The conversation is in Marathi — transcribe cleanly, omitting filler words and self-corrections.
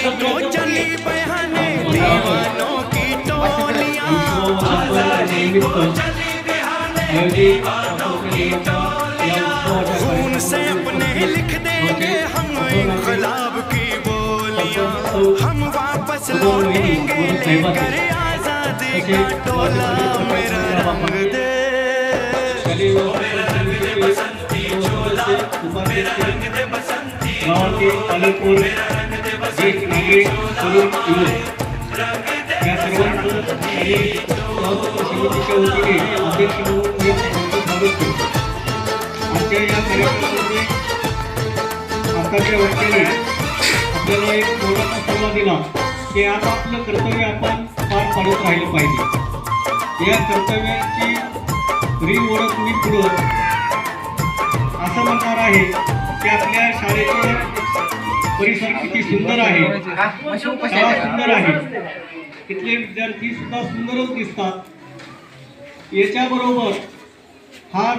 तो चली बयाने दीवानों की टोलियां, खून से अपने लिख देंगे हम इनकलाब की बोलियां, हम वापस लौटेंगे लेकर आजादी का टोला। मेरा रंग दे बसंती चोला, मेरा रंग दे बसंती आजच्या या कार्यक्रमामध्ये आताच्या व्यक्तीने आपल्याला एक मोठा सल्ला दिला की आता आपलं कर्तव्य आपण पार पाडत राहिलं पाहिजे. या कर्तव्याची खरी ओळख मी पुढं असं म्हणणार आहे की आपल्या शाळेचे परिसर किती सुंदर आहे, शाळा सुंदर आहे, तिथले विद्यार्थी सुद्धा सुंदरच दिसतात. याच्याबरोबर हा